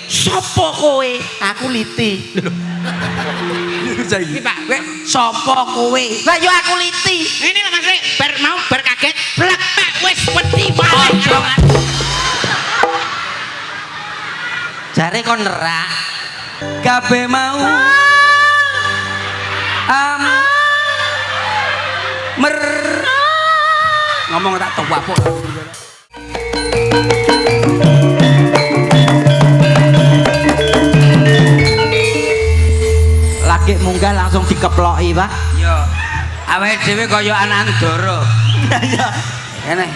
Sopo kowe? Aku Liti. Saiki Pak, kowe sapa kowe? Lah yo aku Liti. Ini lho Mas, bar kaget, blek Pak wis wedi wae. Jare kon nerak. kabeh mau ngomong tak tua kok. Lagi munggah langsung dikeploki, Pak. Yo. Awake dhewe kaya anak ndoro. Iya. Kene.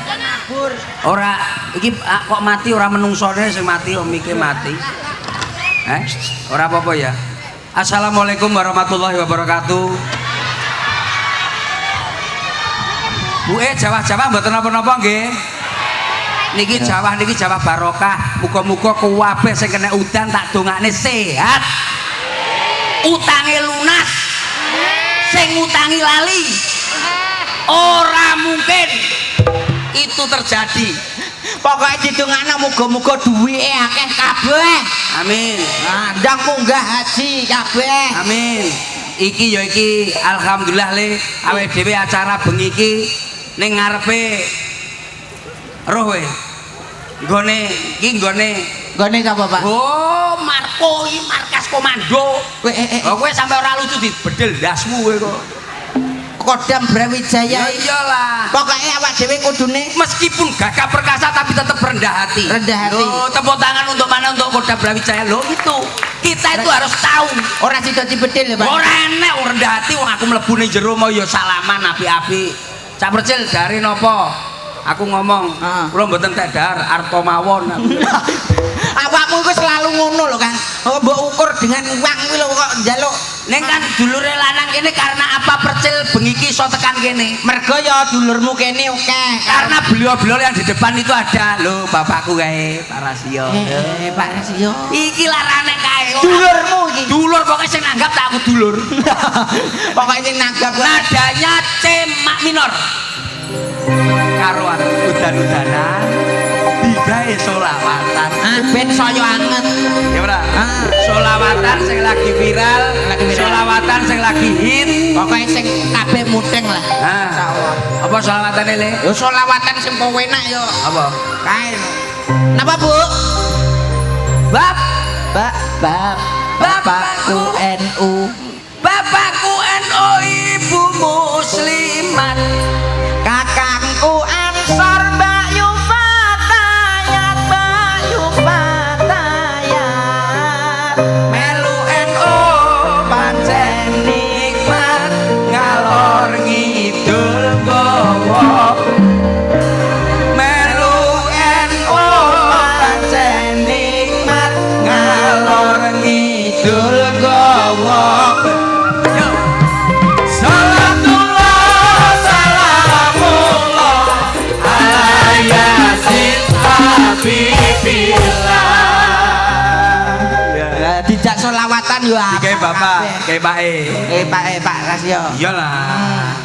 Ora iki kok mati ora menungsone sing mati omike mati. Ora apa-apa ya. Assalamualaikum warahmatullahi wabarakatuh. Jawah-jawah mboten napa-napa nggih. Niki jawah barokah. Muga-muga kuwabeh sing kena udan tak dongakne sehat. Utange lunas. Sing ngutangi lali. Ora mungkin itu terjadi. Pokoknya didongakno muga-muga duwike akeh kabeh. Amin. Nah, ndang munggah haji kabeh. Amin. Iki ya iki alhamdulillah le awake dhewe acara bengi iki ning ngarepe roh we. Nggone Sapa, Pak? Oh, Marco iki markas komando. Kowe sampe ora lucu dibedel ndasmu kowe kok. Kodam Brawijaya. Ya iyalah. Pokoknya awak dhewe kudune Meskipun gagah perkasa tapi tetap rendah hati. Rendah hati. Loh, tepuk tangan untuk mana untuk Kodam Brawijaya. Loh itu. Kita itu harus tahu. ora sida dibedil ya, Pak. Ora enek wong rendah hati wong aku mlebu ning jero mau ya salaman api-api. Cak Percil dari nopo? Aku ngomong, kula mboten tek dahar arta mawon. Awakmu iku selalu ngono lho, Kang. Mbok ukur dengan uang kuwi lho kok njaluk. Ning kan dulure lanang kene karena apa Percil bengi iki iso tekan kene? Mergo ya dulurmu kene akeh. Karena beliau-beliau yang di depan itu ada lho bapakku kae Pak Rasio. Pak Rasio. Iki larane kae. Dulurmu iki. Dulur pokoknya sing nanggap tak aku dulur. Pokoknya sing nanggap Nadanya C mak minor. Karuan udan-udanan digawe solawatan. Ben saya anget. Ya ora? Solawatan sing lagi viral, solawatan sing lagi hit. Pokoknya sing kabeh mudeng lah. Insyaallah. Apa solawatane le? Yo solawatan sing penak yo. Apa? Kae. Napa, Bu? Bapakku NU. Bapakku NU, ibu muslimat. Kakangku Ansor, Mbak Yufatayat, Melu NU pancen nikmat ngalor ngidul gowo. Melu NU pancen nikmat ngalor ngidul gowo. Yo. Salatullah salamullah ala yasin habibillah. dijak solawatan yo apa? Kayak bapak, kayak Pak Rasio. Iyalah.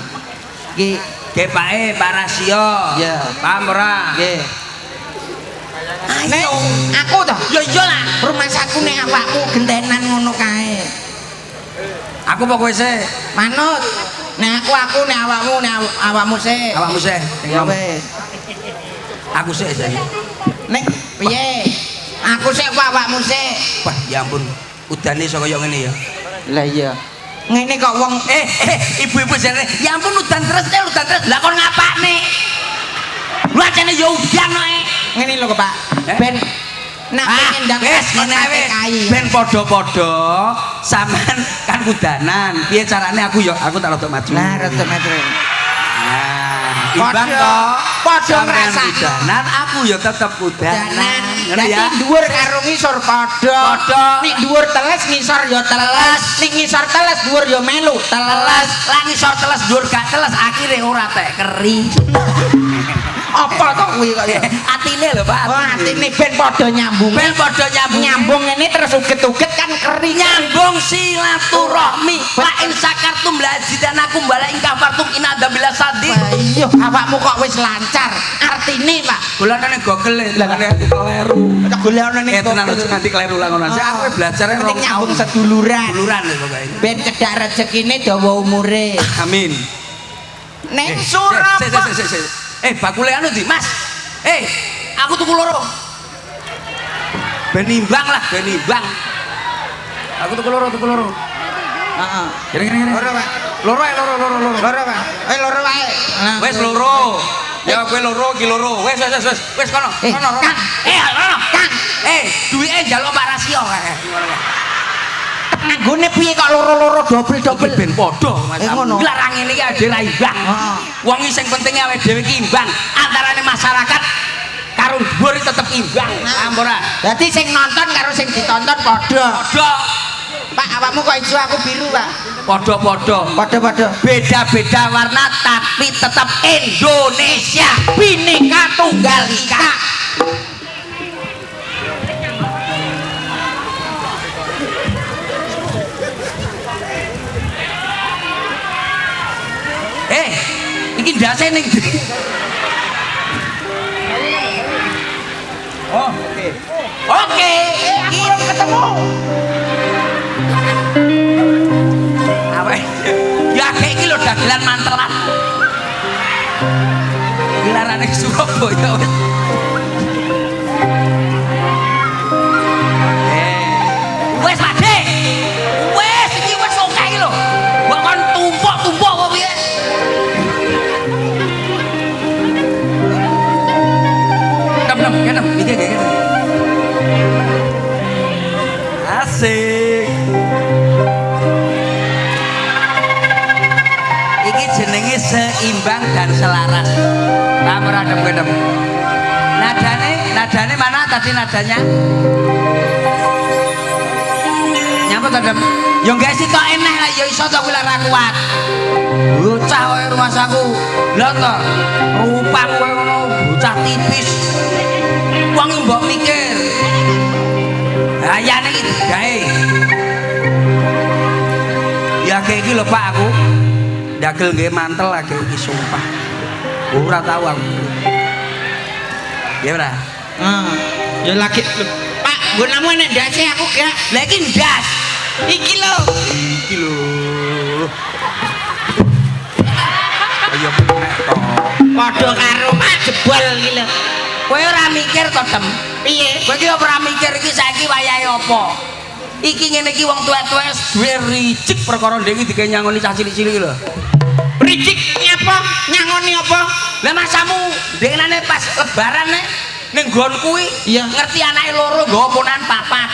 Iki Kayak Pak Rasio. Iya. Paham ora? nggih. Nek aku toh, Ya iyalah. rumah saku nek awakmu gentenan ngono kae. Aku apa kowe sih? Manut. Nek aku nek awakmu sik. Awakmu sih. Ya wis. Aku sih saya. Nek piye? Aku sik apa awakmu sik? Wah, ya ampun. Udane iso kaya ngene ya. Lah iya. Ngene kok wong Ibu-ibu jare, ya ampun udan terus. Lah kon ngapakne? Lu ajane ya udan kok. ngene lho, Pak. Ben nak pengen ndang wis ngene wis. Ben padha-padha sampean kan udanan. Piye carane aku tak rada maju. Lah rada maju. Nah, imbang kok. Padha Sampean ngrasakno. udanan, aku ya tetep udanan. Ngono ya. Dadi dhuwur karo ngisor padha. Padha. Nek dhuwur teles ngisor ya teles. Nek ngisor teles dhuwur ya melu teles. Lah ngisor teles dhuwur gak teles akhire ora tek keri. Apa to kuwi kok ya? Atine lho Pak. Oh, atine ben padha nyambung. Ben padha nyambung. Nyambung ngene terus uget-uget kan kering. Nyambung silaturahmi. Wa in sakartum la azidanakum wa la in kafartum inna adzabil sadid. Iya, awakmu kok wis lancar. Artine, Pak. Golonane gogel lha kleru. Golonane tenan nganti kleru lah ngono. Saya aku belajar penting nyambung seduluran. Seduluran lho pokoke. Ben cedhak rezekine dawa umure. Amin. Neng Surabaya. Bakule anu ndi, Mas? Aku tuku loro. Ben imbang lah, ben imbang. Aku tuku loro. Heeh. Kira-kira. Loro, Pak. Loro, Loro, Pak. Loro wae. Wes loro. Ya kowe loro ki loro. Wes kono. Kono. Kang. Kono, Kang. Duwike njaluk Pak Rasio kae. Nggone piye kok loro-loro dobel-dobel Ben padha Mas. Ngono. Larang ngene iki ade ra imbang. Wong iki sing penting awake dhewe iki imbang. Antarane masyarakat karo dhuwur tetep imbang. Paham ora? Dadi sing nonton karo sing ditonton padha. Padha. Pak, awakmu kok ijo aku biru, Pak. Padha-padha. Padha-padha. Beda-beda warna tapi tetap Indonesia Bhinneka Tunggal Ika. Iki ndase ning. Oh, oke. Oke, Aku belum ketemu. apa ya kayak iki lho dagelan mantelan dilarane ke Surabaya wes Pakde wes iki wes oke iki lho kok kon tumpuk-tumpuk kok piye kenem iki asik jenenge seimbang dan selaras. Nah, meradem-adem. Nadane mana tadi nadanya? Nyapa tadem? Ya guys itu enak lah, ya iso tak lara kuat. Bocah kowe rumah saku. Lha to, rupamu kowe ngono, bocah tipis. Wong mbok mikir. Ayane iki gawe. Ya kayak iki lho Pak aku. Dagel nggih mantel lagi iki sumpah. Ora tau aku. Ya ora. Ya lagi Pak, gunamu nek ndase aku gak. Lah iki ndas. Iki lho. Ayo nek to. Padha karo Pak jebol iki lho. Kowe ora mikir to, Dem? Piye? Kowe iki ora mikir iki saiki wayahe apa? Iki ngene iki wong tuwek-tuwek duwe ricik perkara ndek iki dikene nyangoni cah cilik-cilik lho. Ricik nyapa? Nyangoni apa? Lah masamu ndekne pas lebaran ning nggon kuwi ngerti anake loro nggawa ponan papat.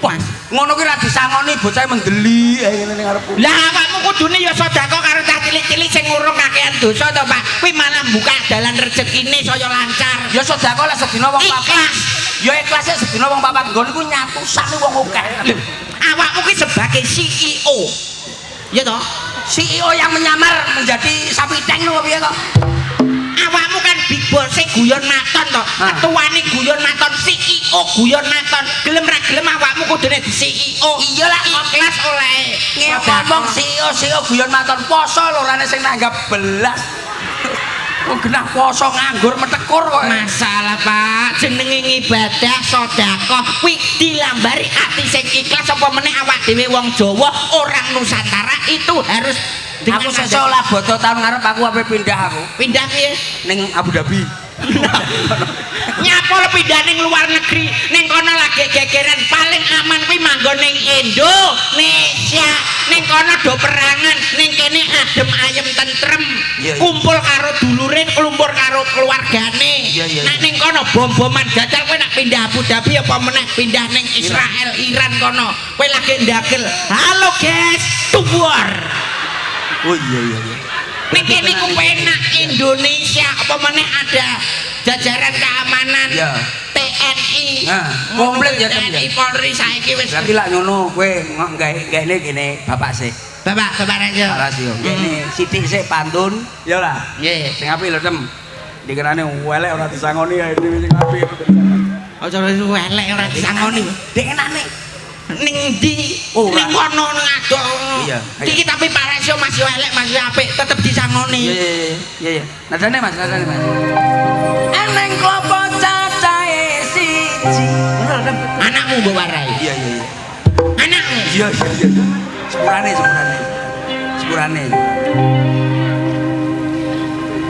Wah, ngono kuwi ra disangoni bocah mendeli ngene ning arepku. Lah awakmu kudune ya sedekah karo cah cilik-cilik sing ngurung kakean dosa to, Pak. Kuwi malah buka dalan rezekine saya lancar. Ya sedekah lah sedina wong papat. Ya ikhlas sedina wong papat nggon iku nyatusane wong akeh. Awakmu ki sebagai CEO. Ya toh? CEO yang menyamar menjadi sapi tank lho piye kok? Awakmu kan big boss guyon maton toh. Ketuane guyon maton, CEO guyon maton. Gelem ra gelem awakmu kudune di CEO. Iya lah ikhlas oleh. Ngomong CEO guyon maton poso lho rene sing nanggap belas. Kok genah poso nganggur metekur kok. Masalah Pak, jenenge ibadah sedekah kuwi dilambari ati sing ikhlas apa meneh awak dhewe wong Jawa, orang Nusantara itu harus aku sesuk lah bodo tahun ngarep aku ape pindah aku. Pindah piye? Ning Abu Dhabi. Nyapa le pindah ning luar negeri, ning kono lagi gegeran paling aman kuwi manggon ning Indonesia. Ning kono do perangan, ning kene adem ayem tentrem. Kumpul karo dulure, kumpul karo keluargane. Nek ning kono bom-boman jajal kowe nak pindah Abu Dhabi apa meneh pindah ning Israel, Iran kono. Kowe lagi ndagel. Halo guys, tubuar. Oh iya. Ning kene ku penak Indonesia apa meneh ada jajaran keamanan TNI. Nah, komplit ya TNI Polri saiki wis. Berarti lak ngono kowe gaene kene bapak sih. Bapak Rasio. Rasio. Kene sithik sik pantun, ya lah. Nggih. Sing apik lho, Tem. Dikirane welek ora disangoni ya dhewe sing apik. Aja welek ora disangoni. Dengenane Ning ndi? Ning kono ning adok. Iya. Iki tapi parasio masih welek masih apik tetep disangoni. Iya. Nadane Mas. Eneng klopo cacahe siji. Anakmu mbok warai. Iya. Anakmu. Iya. Sepurane.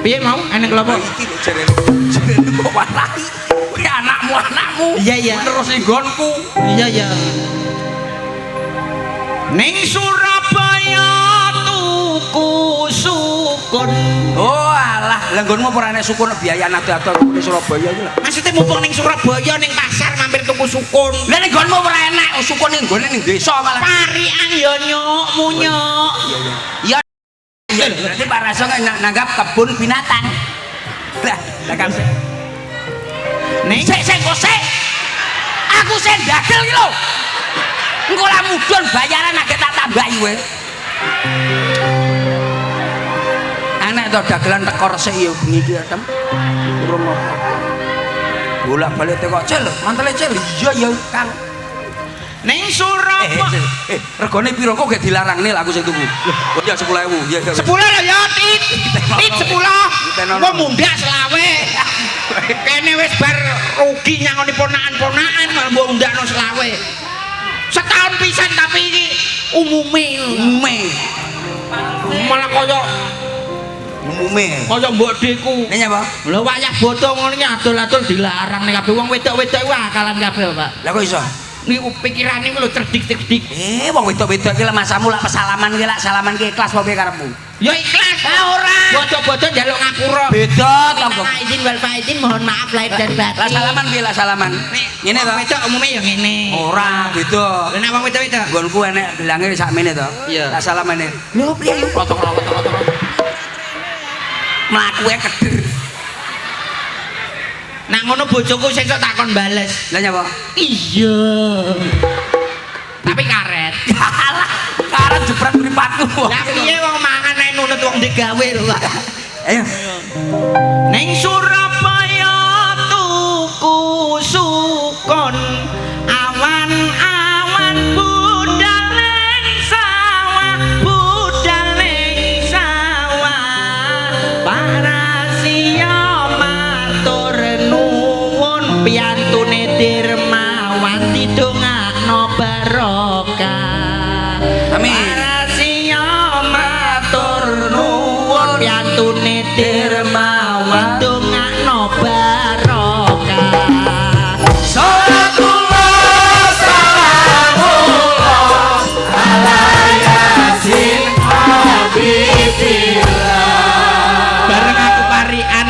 Piye mau eneng klopo? Iki lho jarene mbok warai. Kuwi anakmu. Iya. Terus nggonku. Iya. Ning Surabaya tuku sukun. Oh alah, lah nggonmu ora enek sukun biaya ado-ado ning Surabaya iki lho. Maksudnya mumpung ning Surabaya ning pasar mampir tuku sukun. Lah ning nggonmu ora enek sukun ning nggone ning desa malah. Parian ya nyuk. Iya. Berarti Pak Raso nanggap kebun binatang. Lah kan. Ning Sik. Aku sing dagel iki lho. Engko lah mudhun bayaran agek tak tambahi kowe. Anak to dagelan teko resik ya bengi iki Tem. Urung apa. Bolak-balik teko Cil, mantele Cil. Iya Kang. ning Surabaya. Regane piro kok gak dilarangne lah aku sing tuku. Oh ya 10.000. Ya. 10 lho ya, Tit 10. Kok mundak selawe. Kene wis bar rugi nyangoni ponakan-ponakan malah mbok undakno selawe. Setahun pisan tapi iki umume. Malah kaya mbok deku. Nek nyapa? Lho wayah boto ngono iki adol-adol dilarang nek kabeh wong wedok-wedok iku akalan kabeh, Pak. Lah kok iso? Niku pikirane lho cerdik-cerdik. Wong wedok-wedok iki lek masamu lak pesalaman ki lak salaman ki ikhlas apa piye karepmu? Ya ikhlas. Ora. Boto-boto njaluk ngapura. Beda to, Izin wal faizin mohon maaf lahir dan batin. Lah salaman piye lah salaman? Ngene to. Wedok umume ya ngene. Ora, beda. Lah nek wong wedok-wedok. Nggonku enek gelange sakmene to. Iya. Lah salamane. Lho piye yo klotok-klotok. Mlakuke keder. Nak ngono bojoku sesuk takon bales. Lah nyapa? Iya. Tapi karet. Alah, karet jebret mripatku. Lah piye wong mangan nek nunut wong digawe lho, Pak. Ayo. Ning Surabaya tuku sukun awan-awan budal ning sawah parasia matur nuwun piyantune Dirmawati dongakno barokah. Amin. Parasia matur nuwun piyantune Dirmawati dongakno barokah. Salatullah salamullah ala yasin habibillah. Bareng aku parian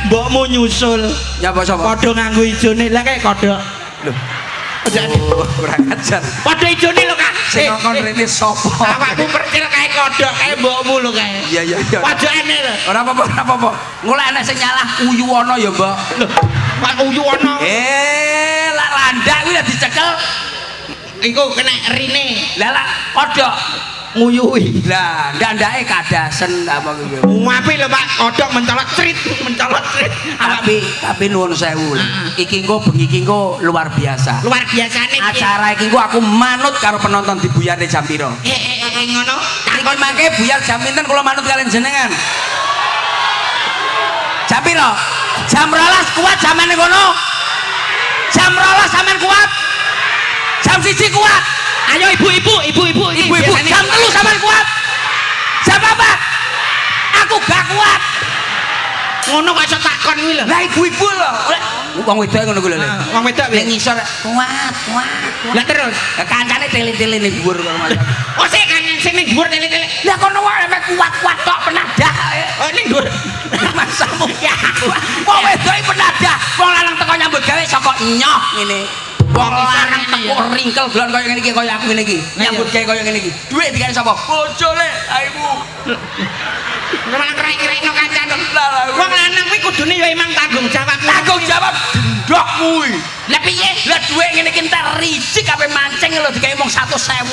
mbokmu nyusul Nyapa sapa? padha nganggo ijone lah kayak kodok. Lho, Jadi kurang ajar. padha ijone lho Kak. Sing ngkon rene sapa? Awakmu percil kayak kodok kayak mbokmu lho kae. Iya. Padane lho. Ora apa-apa. Golek ana sing nyalah uyuwana ya, Mbak. Lho, Pak Uyu ana. Lak landak kuwi lah dicekel. Iku kena rine. Lah kodok Nguyuhi. lah ndandake kadasen apa kuwi. Apik lho Pak, kodok mencolot crit. Tapi nuwun sewu. Iki engko bengi iki engko luar biasa. Luar biasane piye? Acara iki engko aku manut karo penonton di buyarne jam piro. Ngono. Takon mangke buyar jam pinten kula manut kalian jenengan. Jam piro? Jam 12 kuat jamane kono. Jam 12 sampean kuat. Jam 1 kuat. Ayo ibu-ibu. Jam 3 sampean kuat. Jam 4 aku gak kuat. Ngono kok iso takon kuwi lho. Lah ibu-ibu lho. Wong wedok ngono kuwi lho. Wong wedok Nek ngisor kuat. Lah terus. Lah kancane tele-tele ning dhuwur karo mas. Oh sik kan sing ning dhuwur tele-tele. Lah kono wae mek kuat-kuat tok penadah. Oh ning dhuwur. Masamu ya. Wong wedok penadah. Wong lanang teko nyambut gawe saka nyoh ngene. Wong lanang teko ringkel dolan kaya ngene iki kaya aku ngene iki. Nyambut gawe kaya ngene iki. Dhuwit dikane sapa? Bojone aibu. Memang kira-kira kancan. Wong lanang kuwi kudune ya emang tanggung jawab. Tanggung jawab ndok kuwi. Lah piye? Lah dhuwit ngene iki entar ricik ape mancing lho digawe mung 100.000.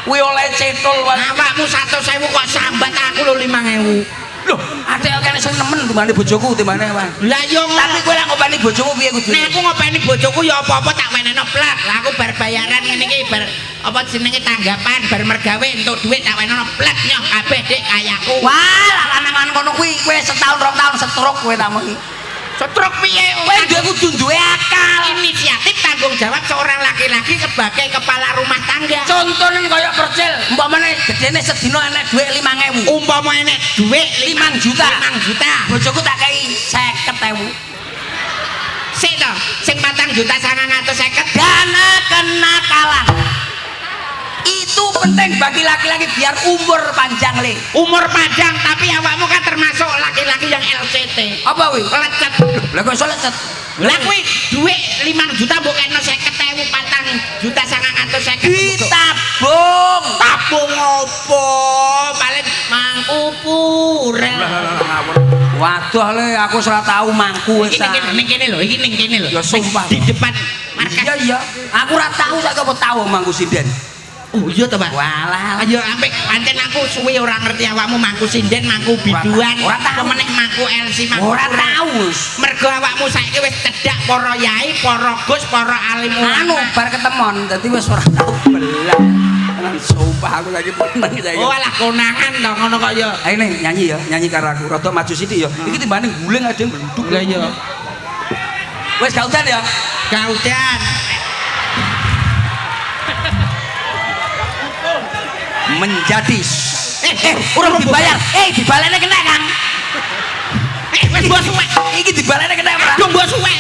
Kuwi oleh cetul wae. Awakmu 100.000 kok sambat aku lho 5.000. Loh, Ate kene sing nemen timbane bojoku timbane Bang. Lah yo Tapi kowe lek ngopeni bojomu piye kudu? nek aku ngopeni bojoku ya apa-apa tak wenehno plat. Lah aku bar bayaran ngene iki bar apa jenenge tanggapan bar mergawe entuk dhuwit tak wenehno plat nyoh kabeh Dik kayaku. Wah, lanang kono kuwi kowe setahun 2 tahun setruk kowe tamu iki. Setruk piye? Kowe kudu duwe akal. Inisiatif tanggung jawab seorang laki-laki sebagai kepala rumah tangga. Contohnya kaya percil, umpamane gedene sedina enek dhuwit 5.000. Umpama enek dhuwit 5 juta. 5 juta. Bojoku tak kei 50.000. Sik to, sing 4.950.000 Dana kenakalan. Itu penting bagi laki-laki biar umur panjang le. umur panjang tapi awakmu kan termasuk laki-laki yang LCT. Apa kuwi? Lecet. Lah kok iso lecet? Lah kuwi dhuwit 5 juta mbok kena 50.000 4.950.000. Ditabung. Tabung opo? Paling mangku purel. Waduh le aku salah tahu mangku wis. Ning kene lho, iki ning kene lho. Ya sumpah. Di depan markas. Iya iya. Aku ora tahu sak apa tahu mangku sinden. Oh iya to, Pak. Walah. Ayo ambek pancen aku suwe ora ngerti awakmu mangku sinden, mangku biduan, ora tahu meneh mangku LC, mangku ora tahu. Mergo awakmu saiki wis cedhak para yai, para gus, para alim Anu ulama. bar ketemon dadi wis ora tahu belah. Sumpah aku lagi meneng saiki. Oh alah konangan to ngono kok ya. Ayo nih nyanyi ya, nyanyi karo aku. Rada maju sithik ya. Iki timbane guling ada yang blenduk. Lah iya. Wis gak udan ya. Kaudan. Menjadi urung dibayar. Dibalene kena Kang. Wis mbok suwe. Iki dibalene kena ora? Aduh mbok suwe.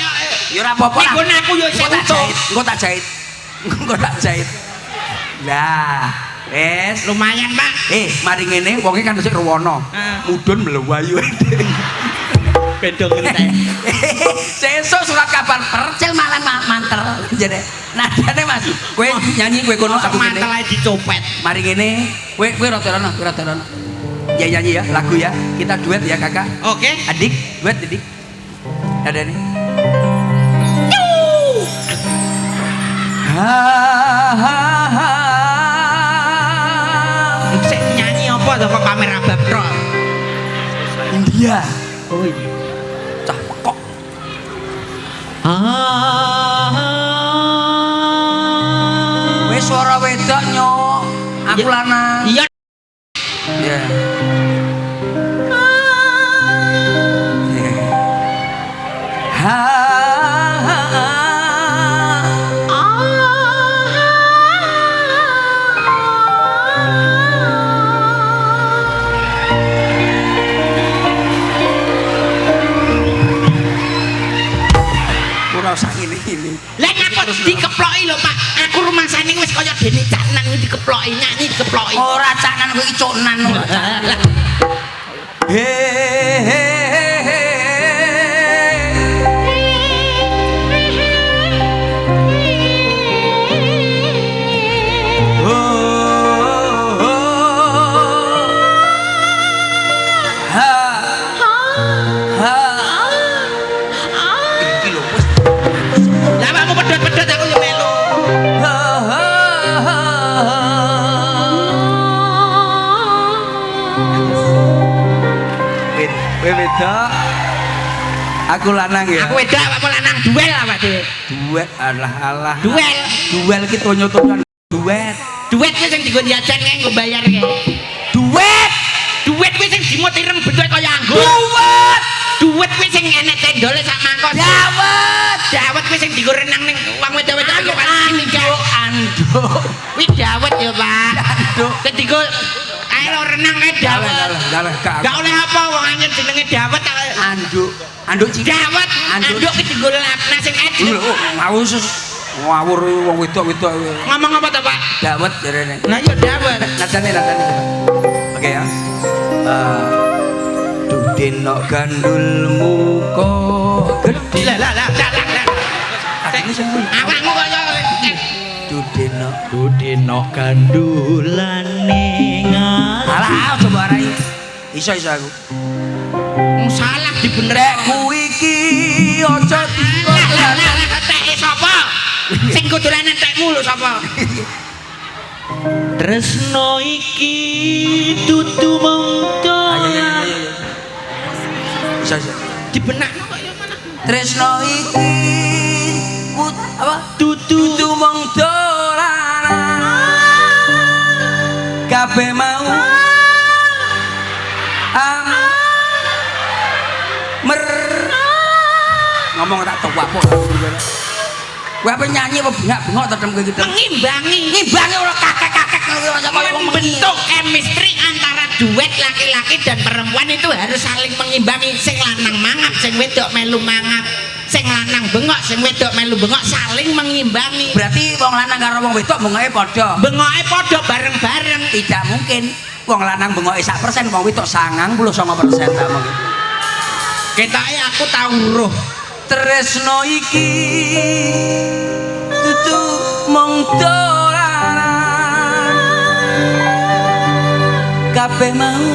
Ya ora apa-apa. Nek nggon aku yo isih utuh. Engko tak jahit. Engko tak jahit. Lah, wes Lumayan, Pak. mari ngene wonge kan sik rewono. Mudhun mlewayu. Beda ngentek. Sesuk surat kabar percil malah mantel jane. Nadane Mas, kowe nyanyi kowe kono aku kene. Mantel ae dicopet. Mari ngene, kowe rada rono, kowe rada rono. Ya nyanyi ya, lagu ya. Kita duet ya, Kakak. Oke. Adik, duet Adik. Nadane. Ha ha ha. Sik nyanyi apa to kok kamera babro? India. Oh iya. Cah pekok. Wis suara wedok nyok. Aku lanang. Iya. Iya. Ha ha ha. Ora usah ngene-ngene. Lah aku dikeploki lho, Pak. Aku rumangsane wis kaya dene caknan iki dikeploki, nyanyi dikeploki. Ora caknan kowe iki coknan. He he he. Oh, oh. Ha. Ha. Iki lho wis. Lah awakmu pedhot-pedhot aku yo melu. Ha, ha, ha. Wedok. Aku lanang ya. Aku wedok awakmu lanang duel awak dhewe. Duet alah. Duel. Duel ki tonyo-tonyon duet. Duit kuwi sing dienggo jajan kae nggo bayar kae. Duet. Duit kuwi sing dimut ireng bedhot kaya anggur. Duet. Duit kuwi sing enek cendole sak mangkok. Dawet. Dawet kuwi sing dienggo renang ning wong wedok-wedok Ayo kan nikah. anduk. Kuwi dawet ya, Pak. Anduk. Sing dienggo ae lo renang kae dawet. Dalah Gak oleh apa wong anyar jenenge dawet. anduk. Anduk cilik. Dawet. Anduk ki dienggo lakna sing edit. Lho, ngawur wong wedok-wedok. Ngomong apa to, Pak? Dawet jarene. Nah, ya dawet. Nadane coba. Oke ya. Dudeno gandulmu kok gede. Lah. Ini sing kuwi. Awakmu kok ya Dudeno gandulane ngati. Alah, coba arai. Iso aku. Salah dibenerek. Rekku iki aja dikolan. Teke sapa? Sing kudulanan tekmu lho sapa? Tresno iki dudu mung Ayo. Dibenakno kok ya mana? Tresno iki apa? Dudu mung dolanan. Kabeh mau ngomong tak tua kok. Kowe apa nyanyi apa bengak-bengok ta dem gitu. Ngimbangi ora kakek-kakek membentuk chemistry antara duet laki-laki dan perempuan itu harus saling mengimbangi. Sing lanang mangap, sing wedok melu mangap. Sing lanang bengok, sing wedok melu bengok, saling mengimbangi. Berarti wong lanang karo wong wedok bengoke padha. Bengoke padha bareng-bareng. Tidak mungkin wong lanang bengoke 1%, wong wedok 99% ta mungkin. Ketoke aku tau weruh. Tresno iki dudu mung dolanan. Kabeh mau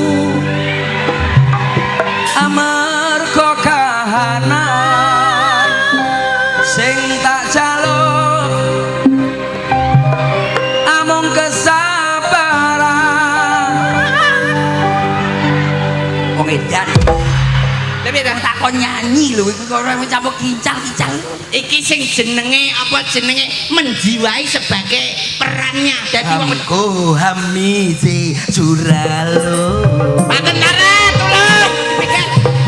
amarga kahanan sing tak jaluk amung kesabaran. Wong edan Tapi tak kon nyanyi lho iku kok ora campur kincal-kincal. iki sing jenenge apa jenenge menjiwai sebagai perannya. Dadi wong Hamko hamizi suralo. Pak Tentara tolong dipikir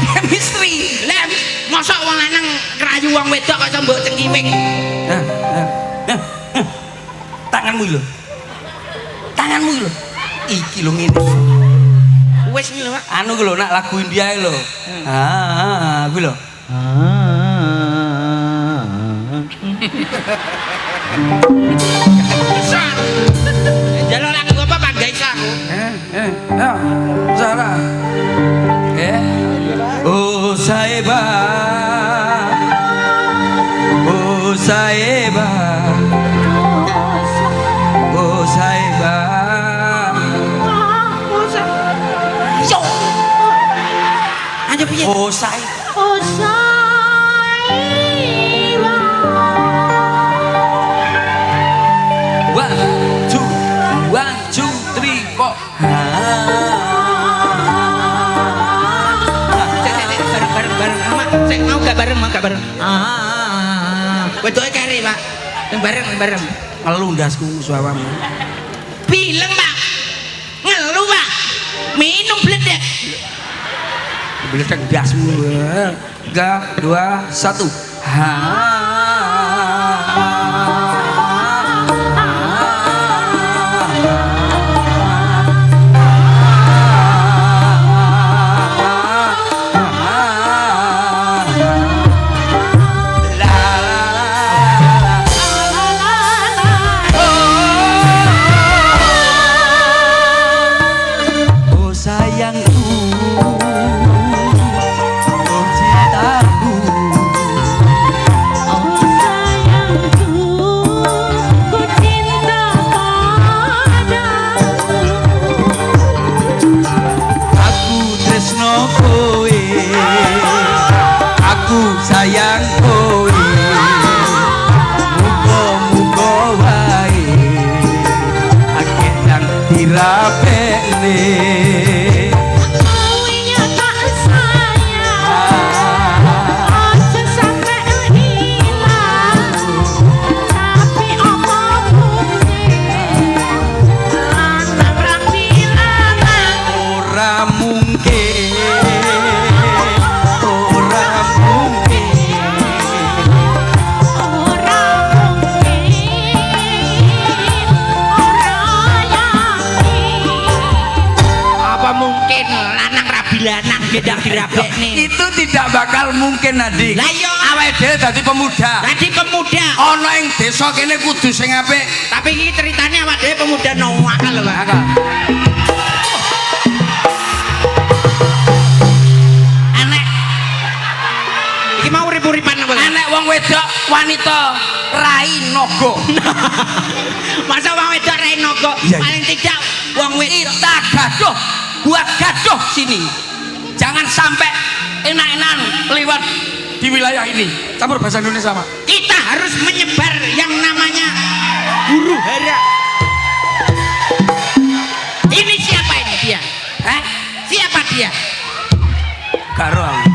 Chemistry. lah mosok wong lanang ngerayu wong wedok kok mbok cengkiwing. Tanganmu lho. Tanganmu lho. Iki lho ngene. Wis lho Pak. Anu lho nak lagu India lho. Kuwi lho. Bisa. Jalur lagu apa Pak guys aku? Ya, Zara. Oh Saiba. Oh Saiba. Oh Saiba. Ayo piye? Oh Saiba. One, two, three, four. Bareng-bareng Mak. Sik mau gak bareng, mau gak bareng. Wedoke kere Pak. Yang bareng. Ngelundasku suaramu. Bileng Pak. Ngelu Pak. Minum bledek. Beledak dasmu. 3, 2, 1. Oh sayangku, oh cintaku. Aku tresno kowe, aku sayang kowe. Muga-muga wae akeh yang dirapekne. Ora mungkin, ora mungkin. Apa mungkin lanang rabi lanang gedang dirabekne. Itu tidak bakal mungkin Adik. Lah iya. Awake dhewe dadi pemuda. Tadi pemuda. Ana ing desa kene kudu sing apik. Tapi iki ceritane awak dhewe pemuda nawakal lho Pak. Anek Iki mau urip-uripan apa? anek wong wedok wanita rai naga. Masa wong wedok rai naga Iya, iya. paling tidak wong wedok Kita gaduh, buat gaduh sini. Jangan sampai enak-enakan lewat di wilayah ini. Campur bahasa Indonesia sama. kita harus menyebar yang namanya huru hara. Ini siapa ini dia? Eh? Siapa dia? Karo aku.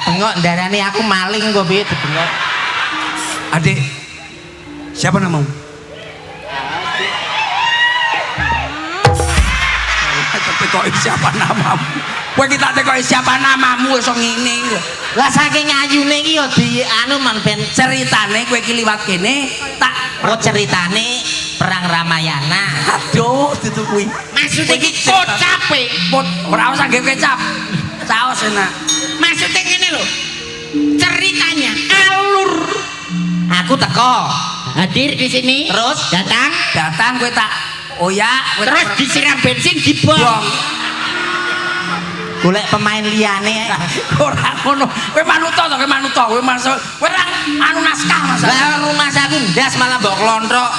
bengok ndarani aku maling kok piye dibengok. Adik, siapa namamu? Tapi kok siapa namamu? Kowe kita tekoki siapa namamu iso ngene lho. Lah saking ayune iki ya di anu man ben Ceritane kowe iki liwat kene tak ceritane perang Ramayana. aduh itu kuwi. Maksud iki kocape. Ora usah nggawe kecap. Saos enak. Maksudnya ngene lho. Ceritanya alur. Aku teko, hadir di sini, terus Datang kowe tak oyak, terus disiram bensin dibom. Golek pemain liyane. Ora ngono. Kowe manuto to, kowe manuto. Kowe masuk. Kowe ora anu naskah Mas. Lah rumah saku ndas malah mbok klontrok.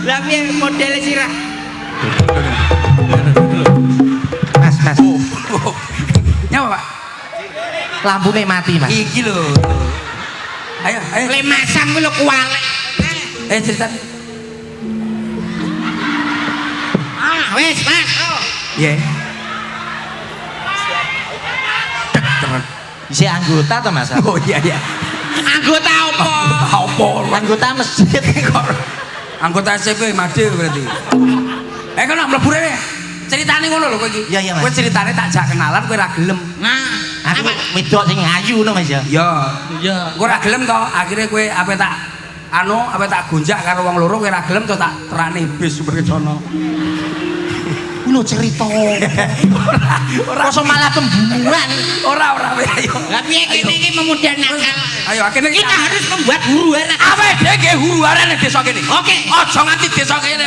Lah piye modele sirah? Mas. Nyapa, Pak? Lampune mati, Mas. Iki lho. Ayo. Le masang kuwi lho kuwalek. Cerita. Wes, Mas. Oh. Iya. Isi anggota to, Mas? Oh iya. Anggota apa? Apa? Anggota masjid. Anggota SMP Made berarti. Kono mlebu rene. Ceritane ngono lho kowe iki. Iya, Mas. Kowe ceritane tak jak kenalan kowe ora gelem. Nah, aku wedok sing ayu ngono, Mas ya. Iya. Kowe ora gelem to, akhire kowe ape tak gonjak karo wong loro kowe ora gelem to tak terane bis berkecono. Lho cerita. Ora kok malah pembunuhan. Ora ayo. Lah piye kene iki memudah nakal. Ayo akhirnya kita harus membuat huru-hara. Apa dhewe nggih huru-hara ning desa kene. Oke. Aja nganti desa kene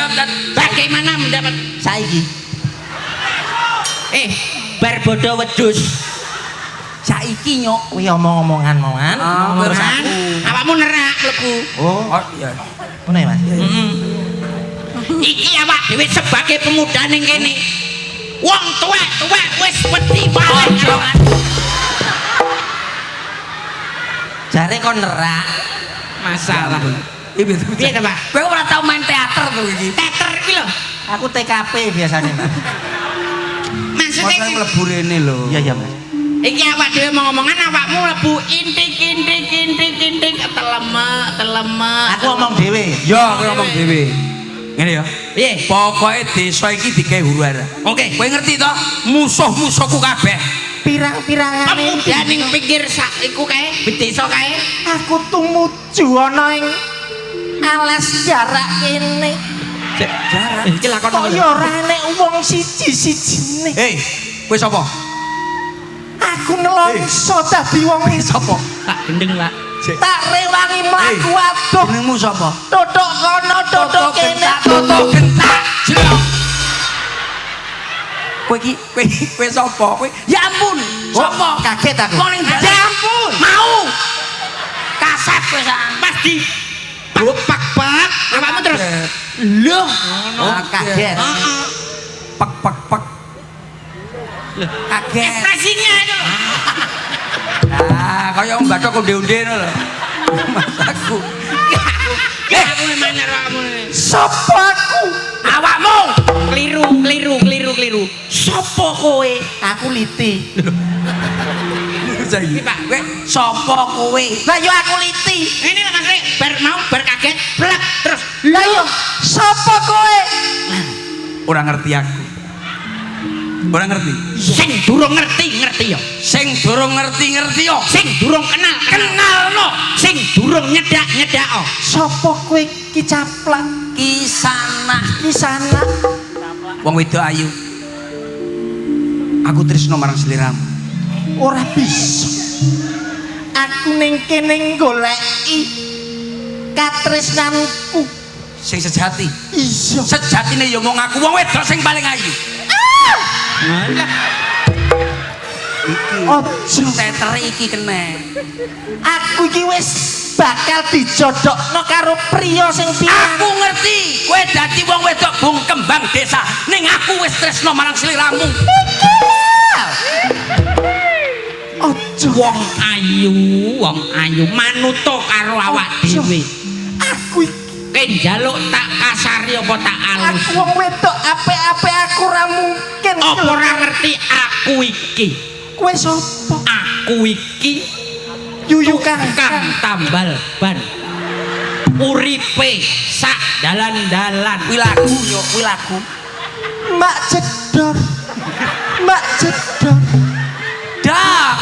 Bagaimana mendapat saiki? Bar bodo wedhus. Saiki nyok kuwi omong-omongan. Awakmu nerak mlebu. Oh iya. Ngono ya, Mas? Iki awak dhewe sebagai pemuda ning kene. Wong tuwek wis wedi wae. Jare kon nerak. Masalah. Piye ta, Pak? Kowe ora tau main teater to iki. Teater iki lho. Aku TKP biasanya, Mas. Maksudnya iki mlebu rene lho. Iya, Mas. Iki awak dhewe ngomongan awakmu mlebu intik telemek. Aku ngomong dhewe. Ya, kowe ngomong dhewe. Ngene ya. Piye? Pokoke desa iki dikae huru-hara. Oke. Kowe ngerti to? Musuh-musuhku kabeh. Pirang-pirangane pemuda ning pinggir sak iku kae, desa kae. Aku tumuju ana ing alas jarak kene. Jarak. Iki lakon kok ya ora enek wong siji-sijine. Hei, kowe sapa? Aku nelongso dadi wong Sapa? Tak gendeng, Pak. Tak rewangi mlaku adoh. Jenengmu sapa? Totok kono, totok kene, Totok gentak. Jelok. Kowe sapa? Kowe ya ampun. Sapa? Kaget aku. Kok ning dalan? Ya ampun. Mau. Kasep kowe sak. Pas di pak awakmu terus lho ngono kaget. Pak. Kaget. Ekspresinya itu lho. Kaya wong bathok onde-onde ngono lho. Masaku. Aku memang awakmu. Sapa aku? Awakmu. Keliru. Sopo kowe? Aku Liti. Saiki. Pak, kowe sapa kowe? Lah yo aku Liti. Ini lah Mas, bar kaget, blek terus. Lah yo sapa kowe? Ora ngerti aku. Ora ngerti. Sing durung ngerti yo. Sing durung ngerti yo. Sing durung kenalno. Sing durung nyedak-nyedako. Sapa kowe ki caplak? Kisana. Wong wedok ayu. Aku tresno marang sliramu. Ora bisa. Aku ning kene goleki katresnanku Sing sejati. Iya. Sejatine ya mung aku wong wedok sing paling ayu. Ojo teter iki kene. Aku iki wis bakal dijodhokno karo priya sing pirang. Aku ngerti, kowe dadi wong wedok bung kembang desa. Ning aku wis tresno marang sliramu. Ojo wong ayu manuto karo awak dhewe. Aku iki njaluk tak kasari apa tak alus. Aku wong wedok apik-apik aku ora mungkin. Apa ora ngerti aku iki? Kowe sapa? Aku iki Yuyu Kang tambal ban. Uripe sak dalan-dalan. Kuwi lagu yo, kuwi lagu. Mak Jedor. Mak Jedor. Dah.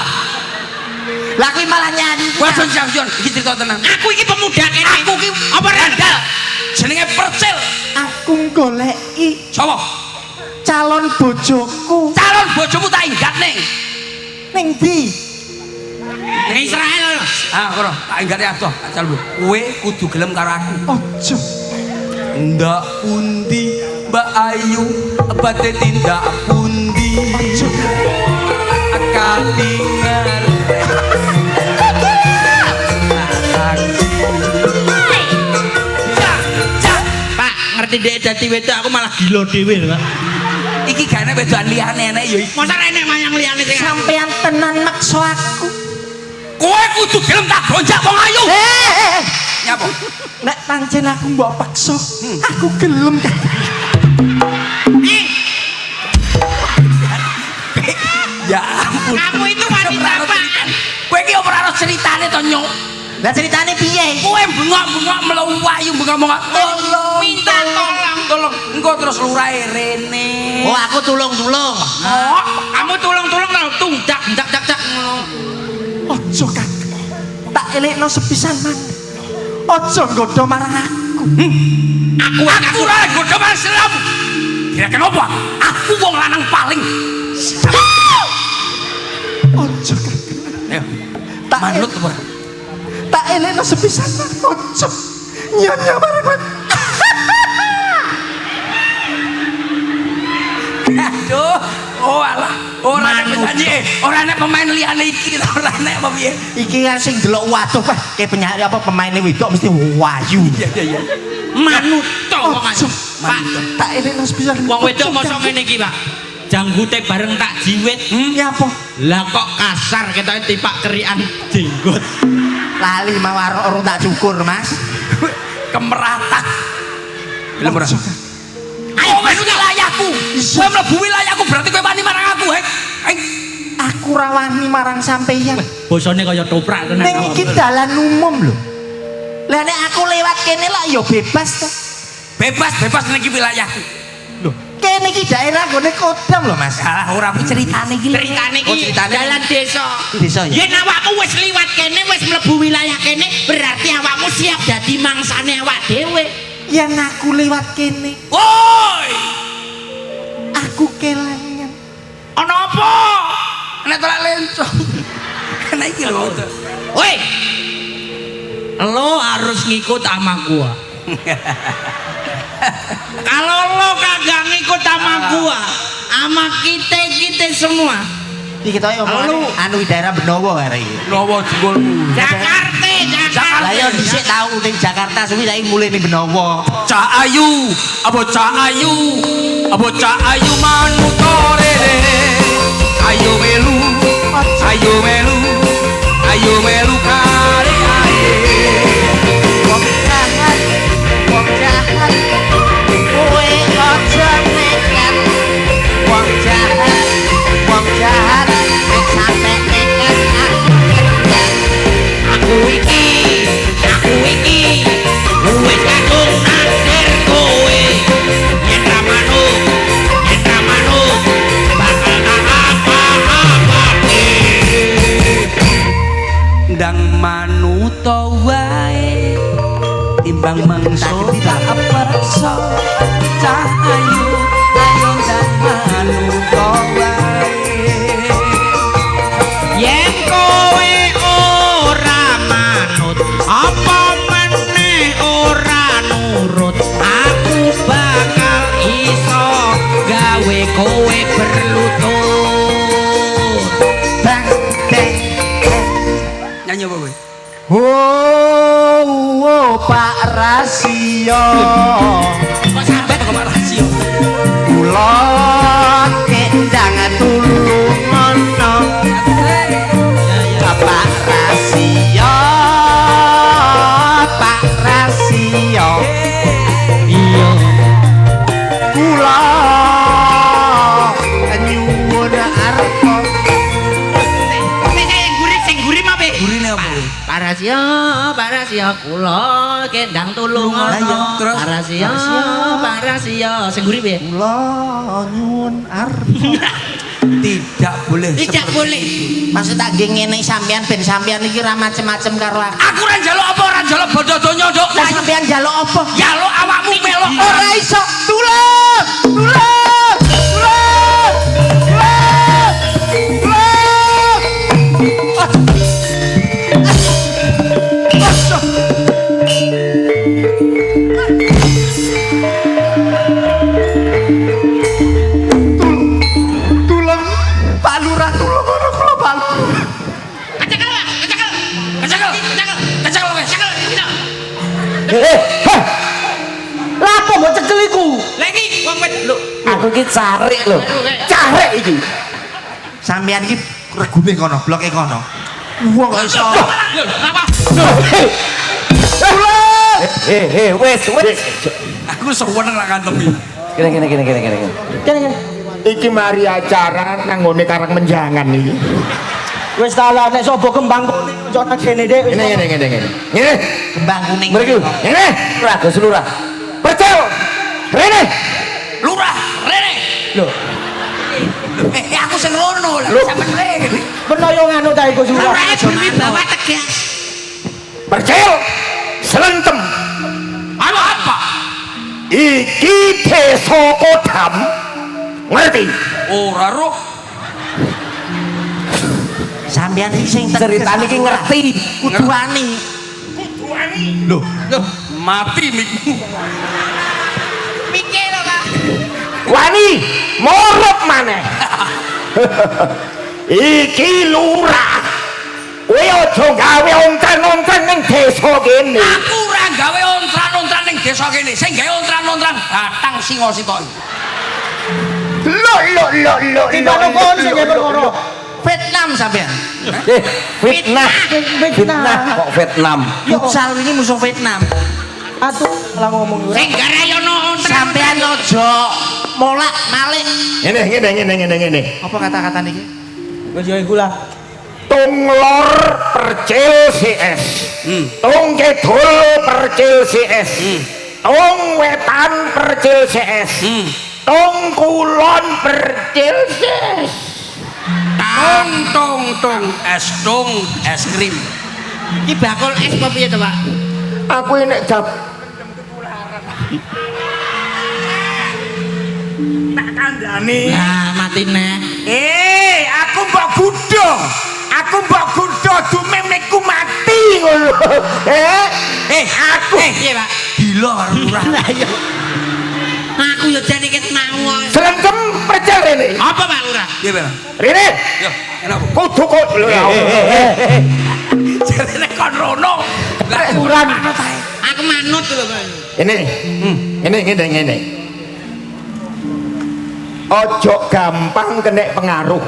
Lah kuwi malah nyanyi. Wajon Samson iki cerita tenan. Aku iki pemuda kene. Aku ki apa randal? Jenenge Percil. Aku goleki Sapa? calon bojoku Calon bojomu tak inggat ning. ning ndi? Ning Israel. Ah, kono, tak inggate adoh, acal Bu. Kowe kudu gelem karo aku. Ojo. Ndak pundi Mbak Ayu, abate tindak pundi. Ojo. Akalingan. Pak, ngerti dek dadi wedok aku malah gila dhewe lho, Pak. Iki gane wedokan liyane enek ya iki. Masa enek mayang liyane sing Sampeyan tenan maksa aku. Kowe kudu gelem tak gonjak wong ayu. Nyapa? Nek pancen aku mbok paksa, aku gelem. Ih, Ya ampun. kamu itu wanita Pak. Kowe iki ora ono ceritane to, Nyok. Lah ceritane piye? Kowe bengok-bengok melu ayu bengok-bengok. Minta tolong. Tolong. Engko terus lurahe rene. Oh, aku tulung-tulung. Oh, Kamu tolong-tolong lho tungdak dak ngono. Ojo Kang. Tak elekno sepisan man. Ojo nggodho marang aku. aku ora godho masalah. Kira kenapa? Aku wong lanang paling. Ojo Kang. Ayo. Tak Manut ora? Tak elekno sepisan man. Ojo. Nyonya marang kowe. Aduh, oh alah, ora nek penyanyi, ora nek pemain liyane iki, ora nek apa piye. Iki kan sing delok waduh Pak, kayak penyanyi apa pemain wedok mesti wayu. Iya. Manut to wong Ojo. ayu. Pak, Tak elekno sepisan. wong wedok mosok ngene iki, Pak. Janggute bareng tak jiwit. Ya apa? Lah kok kasar ketoke tipak kerian jenggot. Lali mawar urung tak cukur, Mas. Kemeratak. Gelem ora? Ojo, Kang. Ayo wis wilayahku. Kowe mlebu wilayahku berarti kowe wani marang aku, hek. Aku rawani marang sampeyan. Bosone kaya toprak tenan. Ning iki dalan umum lho. Lah nek aku lewat kene lah ya bebas to. Bebas ning iki wilayahku. Lho, kene iki daerah gone Kodam lho, Mas. Alah ora kuwi ceritane iki. Ceritane Oh, iki ceritane. dalan desa. Desa ya. Yen awakmu wis liwat kene, wis mlebu wilayah kene, berarti awakmu siap dadi mangsane awak dhewe. Yen aku lewat kene, Woi! aku kelangan. Ana apa? Nek tolak lencong. Kena iki lho. Woi. Lo harus ngikut sama gua. Kalau lo kagak ngikut sama gua, sama kita semua, Iki kita omongane anu daerah Benowo arek iki. Lowo jengkolmu. Jakarta. Lah ya dhisik tau ning Jakarta suwi saiki mulai ning Benowo. Cak ayu, apa cak ayu? Apa cak ayu manutore. Ayo melu, ayo melu, ayo melu kare ae. Wong jahat, wong jahat. Kowe aja nekat. Wong jahat, wong jahat. Nek sampe nekat aku kejar. Aku iki wis kadung naksir kowe. Yen ra manut bakal apa-apake. Ndang manuto wae timbang mangso tak perso cah ayu ayo ndang manuto wae. Yen kowe ora manut, apa meneh ora nurut, aku bakal iso gawe kowe berlutut. Bang deng. Nyanyi apa kowe? Oh, Pak Rasio. Kok sampe kok Pak Rasio? Kula kendang tulungono. Pak Rasio. Pak Rasio. Iya. Kula rahasia kula kendang tulung ana. Terus? Rahasia sing guri piye? Kula nyuwun arep. Tidak boleh. Tidak boleh. Maksud tak nggih ngene sampean ben sampean iki ora macem-macem karo aku. Aku ora njaluk apa ora njaluk bodo donya, Nduk. Lah sampean njaluk apa? Njaluk awakmu melok Ora iso. Tulung! Tulung! Tulung! Tulung! Pak Lurah tulung ana kula Pak. Kecekel wes. Lapo mbok cekel iku? Lah iki wong wit lho. Aku iki carik lho. Carik iki. Sampean iki regune kono, bloke kono. Wong kok iso. Apa? Wes. Aku seneng ra kantepi. Kene. Kene. Iki mari acara nang ngone Karang Menjangan iki. Wis ta lah nek sapa kembang kuning ojo nang kene Dik. Ngene. Kembang kuning. Mriki. Ngene. Lurah, Gus Lurah. Percel. Rene. Lurah, rene. Lho, Aku sing rono lah sampean rene. bener yo nganu ta Gus Lurah. Ora bumi bawa tegas. Percel. Selentem. Apa? Iki desa Kodam. Ngerti? Ora roh. Sampean iki sing Ceritane iki ngerti. kudu wani. Loh, mati mikmu. Mikir lho, Pak. Wani morot maneh. Iki lurah. Kowe aja gawe ontran-ontran ning desa kene. Aku ora gawe ontran-ontran ning desa kene. Sing gawe ontran-ontran batang singa sitok. Lo. Timbang kon sing gawe perkara. Vietnam sampean. Fitnah kok Vietnam. Futsal ini musuh Vietnam. Atuh lah ngomong. Sing garayono sampean aja molak malik. Ngene. Apa kata-kata niki? Wis yo iku lah. Tung lor percil CS. Tung kidul percil CS. Tung wetan percil CS. Tung kulon percil CS. Tong es krim. Iki bakul es apa piye to, Pak? Aku ini jab tak kandhani. Nah, matine. Aku mbok gudho. Dumemekku mati ngono. Aku Piye, Pak? Gila karo lurah. Aku yo jane ket mau. selengkem percel rene. Apa, Pak Lurah? Piye, Pak? Rene. Yo, kenapa? Kudu kok lho ya. Jarene kon rono. Lah Kurang. Aku manut lho, Pak. Ngene. Ojo gampang kena pengaruh.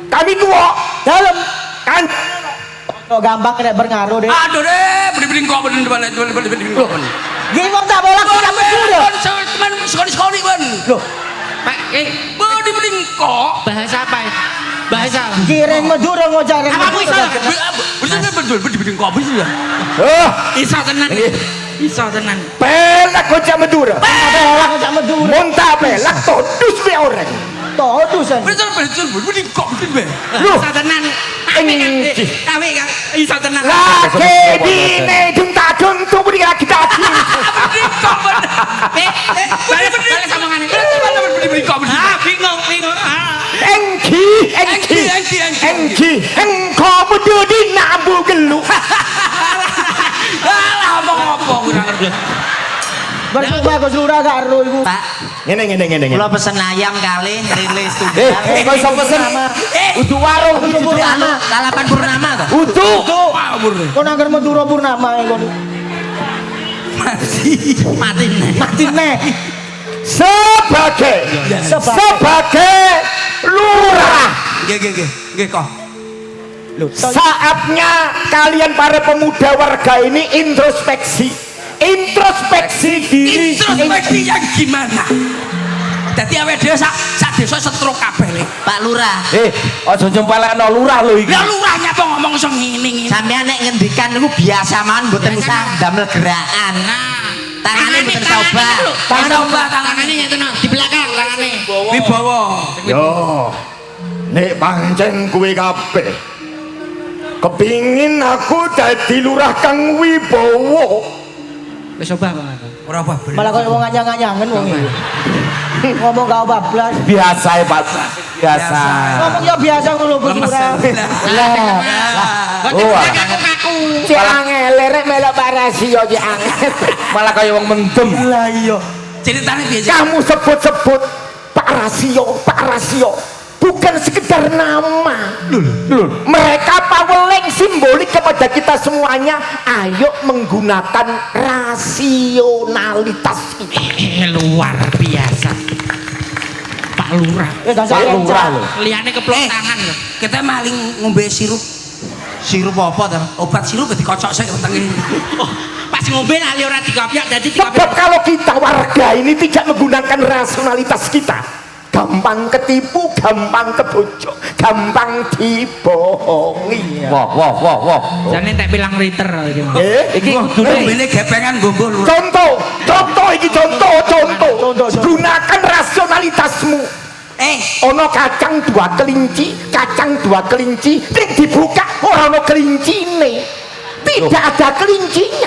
Kami tua Dalem. kan Kok gampang kena berpengaruh Dik. Aduh deh, beri kok bener balik. Gini kok tak bolak kok sampe dulu. Teman sekali kan. Loh, Pak, Beri kok. bahasa apa ya? Bahasa apa? kiring Madura ngojareng. Apa aku iso? Betul beri kok betul ya. Iso tenan. Iso tenan. pelak kocak Madura. Pelak kok Madura. Muntah pelak todus be orang. Todusan. Betul beri kok betul be. Iso tenan. Ini. Kawe kan iso tenan. Lagi dine dun tuh beri lagi tadi. Beri kok bener. Balik samangane. Beri kok bener. Bingung. Engki. Engkau berdua di nabu geluk. Alah apa kurang ngerti. Bersumpah Gus Lurah gak ero iku. Pak, Ngene. kula pesen ayam kali rilis tunggal. Kok iso pesen? Udu warung udu purnama. Lalapan purnama to? Udu. Kok nangger Madura purnama kon. Mati nih. Mati neh. Sebagai lurah. Nggih kok. Saatnya kalian para pemuda warga ini introspeksi diri. Introspeksi yang gimana? Dadi awake dhewe sak desa setruk kabeh le. Pak Lurah. Aja nyempelekno lurah lho iki. Ya lurah nyapa ngomong iso ngene-ngene. Sampeyan nek ngendikan niku biasa mawon mboten usah damel gerakan. Tangane mboten usah obah. Tangane ngeten di belakang tangane. Wibawa. Yo. Nek pancen kuwi kabeh kepingin aku dadi lurah kang wibawa. Wis obah Bang. Ora obah. Malah koyo wong anyang-anyangen wong iki. Ngomong gak bablas. Biasa ya Pak. Biasa. Ngomong ya biasa ngono Gus Lurah. Lah. Kaku. Cek angel rek melok parasio cek angel. Malah kaya wong mendem. Lah iya. Ceritane piye? Kamu sebut-sebut Pak Rasio bukan sekedar nama. Mereka paweling simbolik kepada kita semuanya. Ayo menggunakan rasionalitas ini. Luar biasa. Pak Lurah. Pak Lurah lho. Liyane keplok tangan lho. Kita maling ngombe sirup. Sirup apa ta? Obat sirup dikocok sik wetenge. Oh, pas ngombe ali ora dikopiak dadi Sebab kalau kita warga ini tidak menggunakan rasionalitas kita, gampang ketipu, gampang kebojok, gampang dibohongi. Wah. jane tak bilang riter iki. Iki Ngombene gepengan ngombo lurah. contoh iki contoh. Gunakan rasionalitasmu. Ono kacang dua kelinci, ning dibuka ora ono kelincine. Tidak ada kelincinya.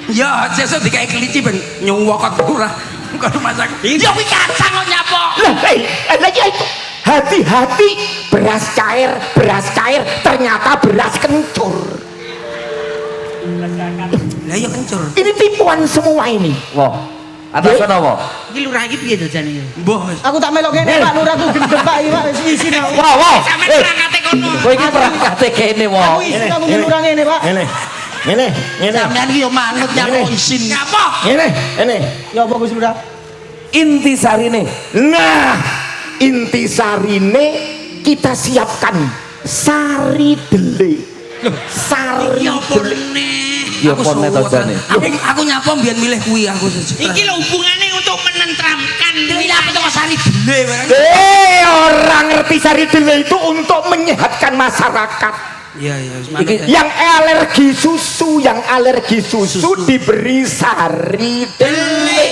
Ya, sesuk dikai kelinci ben nyuwokot lurah. Kok masak. Ya kuwi kacang kok nyapo. Lah ya itu. Hati-hati, beras cair ternyata beras kencur. Lah ya kencur. Ini tipuan semua ini. Wah, atas napa? Iki lurah iki piye to jane? Mbah. Aku tak melok kene Pak Lurah ku gendeng Pak iki Pak isin aku. Wah. Sampe perangkate kono. Kowe iki perangkate kene Aku wah. isin aku Lurah ngene Pak. Ngene. Sampeyan iki yo manut nyapa isin. Ngapa? Ngene. Ya apa Gus Lurah? Inti sarine. Nah, inti sarine kita siapkan sari dele. Sari Ya apa dele. meneh? Ya apa meneh to jane? Aku nyapa mbiyen milih kuwi aku. Iki lho hubungane untuk menenteramkan Apa to sari dele barang. Orang ngerti sari dele itu untuk menyehatkan masyarakat. Iya. Yang alergi susu diberi sari dele.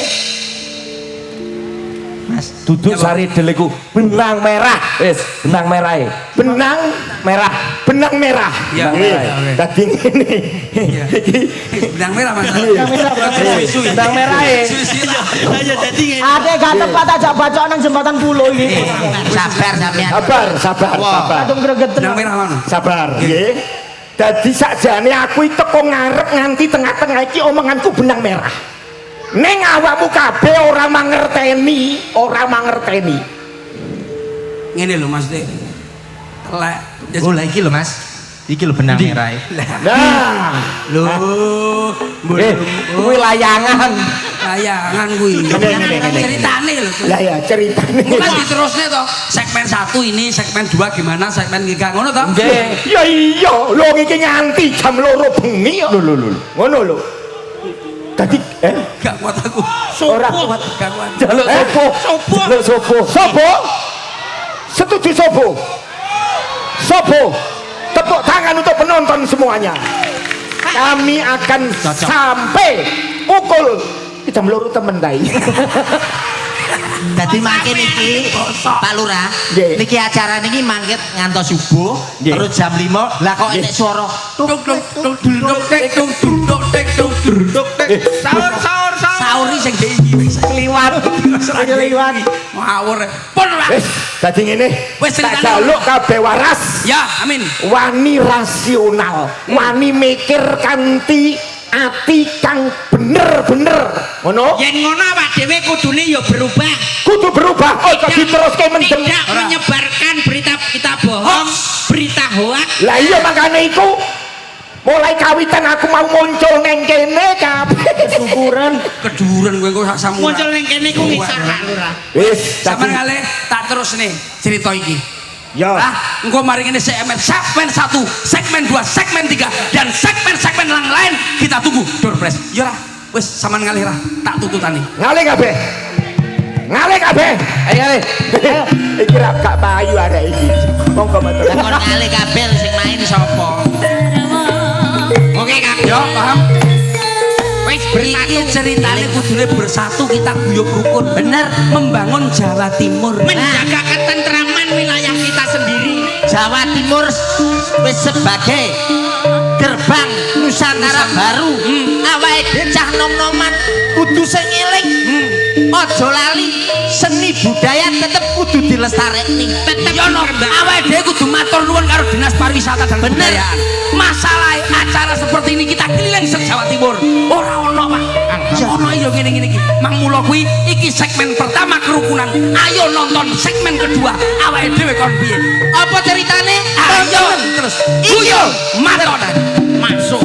Duduk sari deleku benang merah. Wis, benang merah e. Benang Merah. Iya. Dadi ngene. Benang merah Mas. Benang merah e. aja dadi ngene. Ade gak tepat aja baca nang jembatan pulau ini. Sabar sampean. Sabar. Kadung greget. Benang merah mana? Sabar, nggih. Dadi sakjane aku iki teko ngarep nganti tengah-tengah iki omonganku benang merah. Ning awakmu kabeh ora mangerteni. Ngene lho Mas Dik. Telek. Oh lah iki lho Mas. Iki lho benang merah. Nah, Lho, Kuwi layangan. layangan kuwi. Ngene. Ceritane lho. lah ya ceritane. Bukan diterusne to. Segmen 1 ini, segmen 2 gimana, segmen 3 ngono to? Nggih. Ya iya, lho iki nganti jam 2 bengi kok. Lho. Ngono lho. Dadi Gak kuat aku. ora kuat. Gak kuat. Jaluk sopo? Jaluk sopo? Sopo? Setuju Sopo? Tepuk tangan untuk penonton semuanya. Kami akan sampai pukul jam 2 temen dai. Dadi mangke niki Pak Lurah, Nggih. niki acara niki mangket ngantos subuh, Nggih. terus jam 5. Lah kok enek swara Sauri sing kliwat. Kliwat. Ngawur. Pun lah. Wis, dadi ngene. Wis, Tak ceritane. jaluk kabeh waras. Ya, amin. Wani rasional, wani mikir kanthi ati kang bener-bener. Ngono? yen ngono awak dhewe kudune ya berubah. Kudu berubah. Ojo diteruske mendem. Tidak menyebarkan berita bohong, berita hoak. Lah iya makane iku mulai kawitan aku mau muncul neng kene kabeh syukuran. Keduren kowe kok sak samurai. Muncul ning kene ku ngisah Pak Lurah. Wis, Sampeyan kali tak terus nih cerita iki. ya. Engko mari ngene segmen 1, segmen 2, segmen 3 dan segmen-segmen yang lain kita tunggu door press. Ya ora, wis sampean ngalih ra, tak tututani. Ngalih kabeh. Ngalih kabeh. Ayo. Iki ra gak payu arek iki. Monggo matur. Lah kon ngalih kabeh sing main sapa? Oke, Kak. Yo, paham. Wis Iki ceritane kudune bersatu kita guyub rukun. Bener, membangun Jawa Timur. menjaga ketentraman wilayah kita sendiri. Jawa Timur wis sebagai gerbang Nusantara baru. Awake dhewe cah nom-noman kudu sing eling. Aja lali seni budaya tetep kudu dilestarekni. Tetep yo no, awake dhewe kudu matur nuwun karo Dinas Pariwisata dan Kebudayaan. Masalah acara seperti ini kita keliling se Jawa Timur. Ora ono, Pak. Ono yo ngene-ngene iki. Mang mula kuwi iki segmen pertama kerukunan. Ayo nonton segmen kedua. Awake dhewe kon piye? Apa ceritane? Ayo terus. Iyo matonan. masuk